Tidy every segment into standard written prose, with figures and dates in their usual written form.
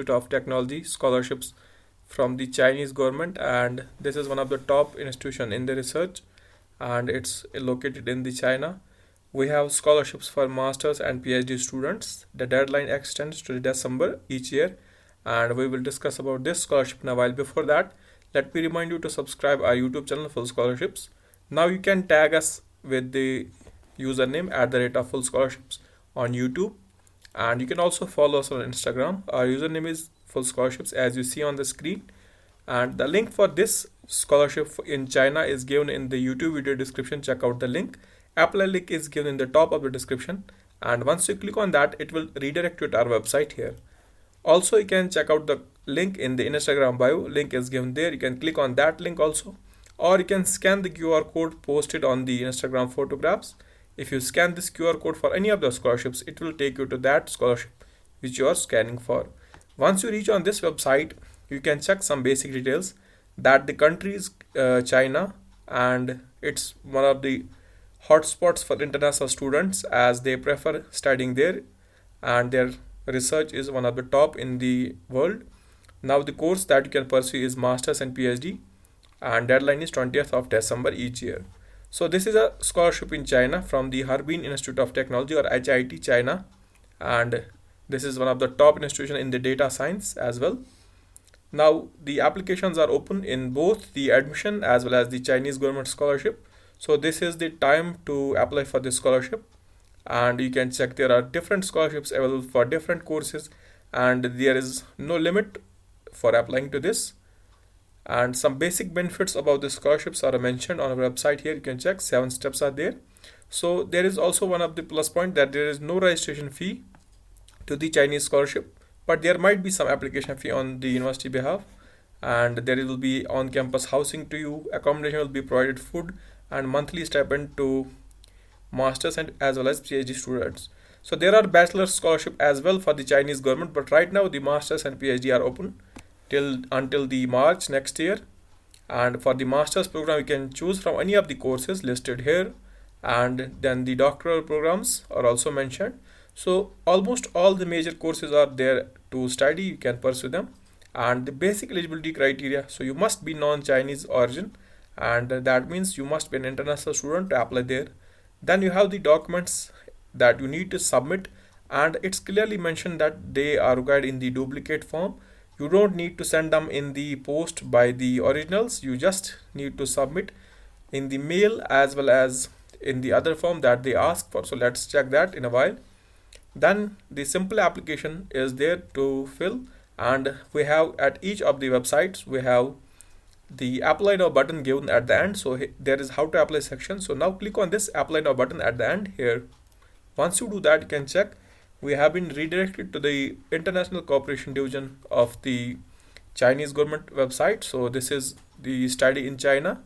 Institute of Technology scholarships from the Chinese government, and this is one of the top institution in the research, and it's located in the China. We have scholarships for masters and PhD students. The deadline extends to December each year, and we will discuss about this scholarship in a while. Before that, let me remind you to subscribe our YouTube channel Full Scholarships. Now you can tag us with the username at the rate of Full Scholarships on YouTube, and you can also follow us on Instagram. Our username is Full Scholarships as you see on the screen, and the link for this scholarship in China is given in the YouTube video description. Check out the link. Apply link is given in the top of the description, and once you click on that, it will redirect you to our website here. Also, you can check out the link in the Instagram bio. Link is given there. You can click on that link also, or you can scan the QR code posted on the Instagram photographs. If you scan this QR code for any of the scholarships, it will take you to that scholarship which you are scanning for. Once you reach on this website, you can check some basic details that the country is China, and it's one of the hotspots for international students as they prefer studying there, and their research is one of the top in the world. Now the course that you can pursue is masters and PhD, and deadline is 20th of December each year. So this is a scholarship in China from the Harbin Institute of Technology, or HIT China, and this is one of the top institution in the data science as well. Now the applications are open in both the admission as well as the Chinese government scholarship. So this is the time to apply for this scholarship, and you can check there are different scholarships available for different courses, and there is no limit for applying to this. And some basic benefits about the scholarships are mentioned on our website here. You can check 7 steps are there. So there is also one of the plus point that there is no registration fee to the Chinese scholarship, but there might be some application fee on the university behalf, and there will be on-campus housing to you, accommodation will be provided, food, and monthly stipend to masters and as well as PhD students. So there are bachelor scholarship as well for the Chinese government, but right now the masters and PhD are open till until the March next year. And for the masters program, you can choose from any of the courses listed here, and then the doctoral programs are also mentioned. So almost all the major courses are there to study. You can pursue them, and the basic eligibility criteria. So you must be non-Chinese origin, and that means you must be an international student to apply there. Then you have the documents that you need to submit, and it's clearly mentioned that they are required in the duplicate form. You don't need to send them in the post by the originals. You just need to submit in the mail as well as in the other form that they ask for. So let's check that in a while. Then the simple application is there to fill, and we have at each of the websites we have the apply now button given at the end. So there is how to apply section. So now click on this apply now button at the end here. Once you do that, you can check we have been redirected to the international cooperation division of the Chinese government website. So this is the study in China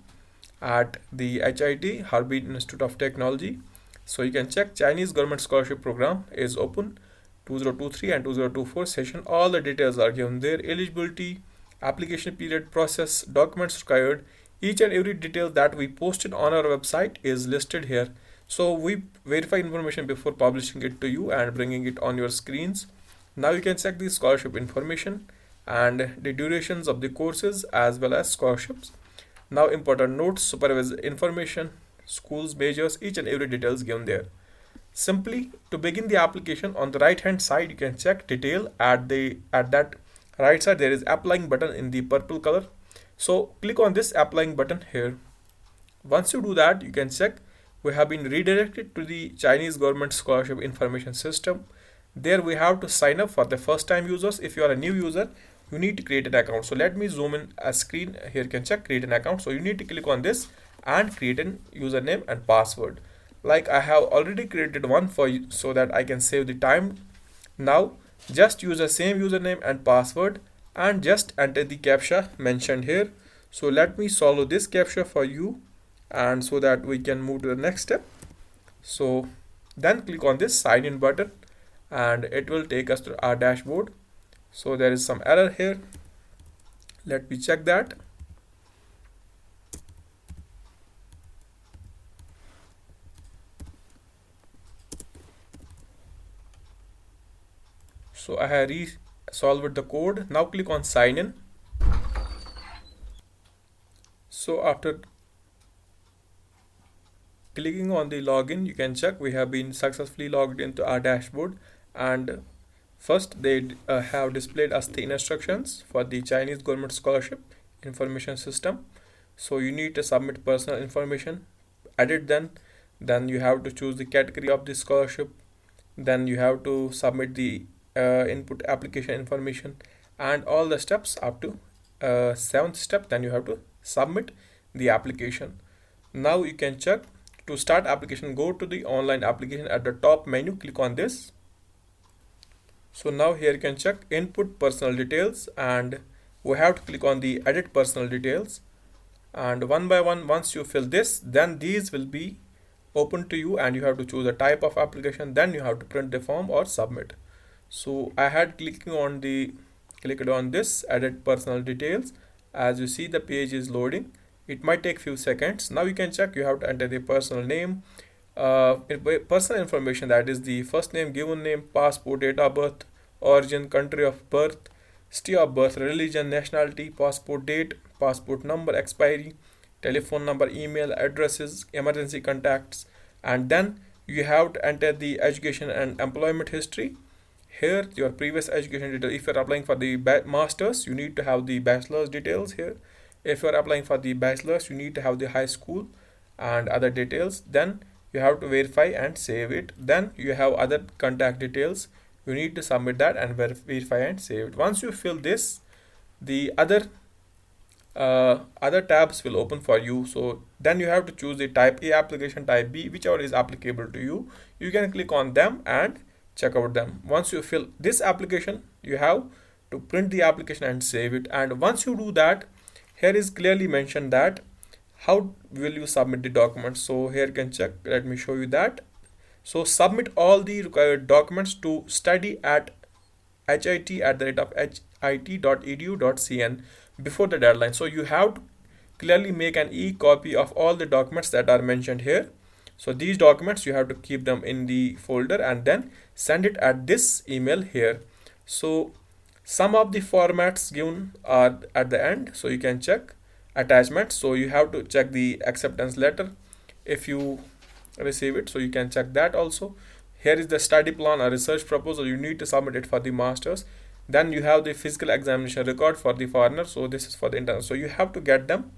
at the HIT Harbin Institute of Technology. So you can check Chinese government scholarship program is open 2023 and 2024 session. All the details are given there. Eligibility, application period, process, documents required, each and every detail that we posted on our website is listed here. So we verify information before publishing it to you and bringing it on your screens. Now you can check the scholarship information and the durations of the courses as well as scholarships. Now important notes, supervisor information, schools, majors, each and every detail is given there. Simply to begin the application, on the right hand side you can check detail. At that right side there is applying button in the purple color. So click on this applying button here. Once you do that, you can check we have been redirected to the Chinese government scholarship information system. There we have to sign up for the first time users. If you are a new user, you need to create an account. So let me zoom in a screen here. You can check create an account. So you need to click on this and create an username and password. Like I have already created one for you so that I can save the time. Now just use the same username and password and just enter the captcha mentioned here. So let me solve this captcha for you, and so that we can move to the next step. So then click on this sign in button, and it will take us to our dashboard. So there is some error here. Let me check that. So I have solved the code. Now click on sign in. So after clicking on the login, you can check we have been successfully logged into our dashboard, and first they have displayed us the instructions for the Chinese government scholarship information system. So you need to submit personal information, edit then you have to choose the category of the scholarship, then you have to submit the input application information and all the steps up to seventh step, then you have to submit the application. Now you can check to start application, go to the online application at the top menu, click on this. So now here you can check input personal details, and we have to click on the edit personal details, and one by one, once you fill this, then these will be open to you and you have to choose a type of application, then you have to print the form or submit. So I had clicked on this edit personal details. As you see, the page is loading. It might take few seconds. Now you can check, you have to enter the personal name, personal information, that is the first name, given name, passport, date of birth, origin, country of birth, city of birth, religion, nationality, passport date, passport number, expiry, telephone number, email addresses, emergency contacts, and then you have to enter the education and employment history. Here your previous education detail. If you are applying for the masters, you need to have the bachelor's details here. If you are applying for the bachelor's, you need to have the high school and other details. Then you have to verify and save it. Then you have other contact details, you need to submit that and verify and save it. Once you fill this, the other tabs will open for you. So then you have to choose the type A application, type B, whichever is applicable to you. You can click on them and check out them. Once you fill this application, you have to print the application and save it. And once you do that, here is clearly mentioned that how will you submit the documents. So here you can check, let me show you that. So submit all the required documents to study at hit@hit.edu.cn before the deadline. So you have to clearly make an e-copy of all the documents that are mentioned here. So these documents, you have to keep them in the folder and then send it at this email here. So some of the formats given are at the end, so you can check attachments. So you have to check the acceptance letter if you receive it, so you can check that also. Here is the study plan or research proposal, you need to submit it for the masters. Then you have the physical examination record for the foreigner, so this is for the intern. So you have to get them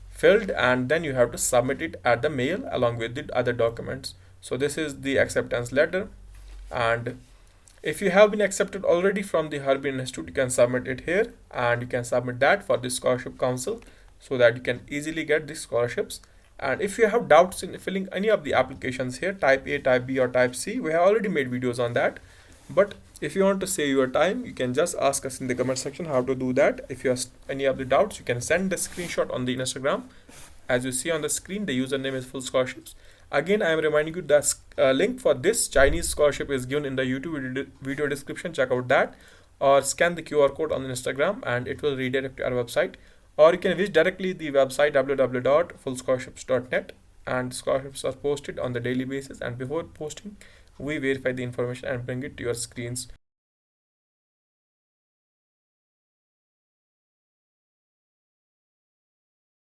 filled and then you have to submit it at the mail along with the other documents. So this is the acceptance letter, and if you have been accepted already from the Harbin Institute, you can submit it here and you can submit that for the scholarship council so that you can easily get the scholarships. And if you have doubts in filling any of the applications here, type A, type B or type C, we have already made videos on that. But if you want to save your time, you can just ask us in the comment section how to do that. If you have any of the doubts, you can send the screenshot on the Instagram. As you see on the screen, the username is full scholarships. Again, I am reminding you that link for this Chinese scholarship is given in the YouTube video description. Check out that, or scan the QR code on Instagram and it will redirect to our website. Or you can visit directly the website www.fullscholarships.net, and scholarships are posted on the daily basis, and before posting we verify the information and bring it to your screens.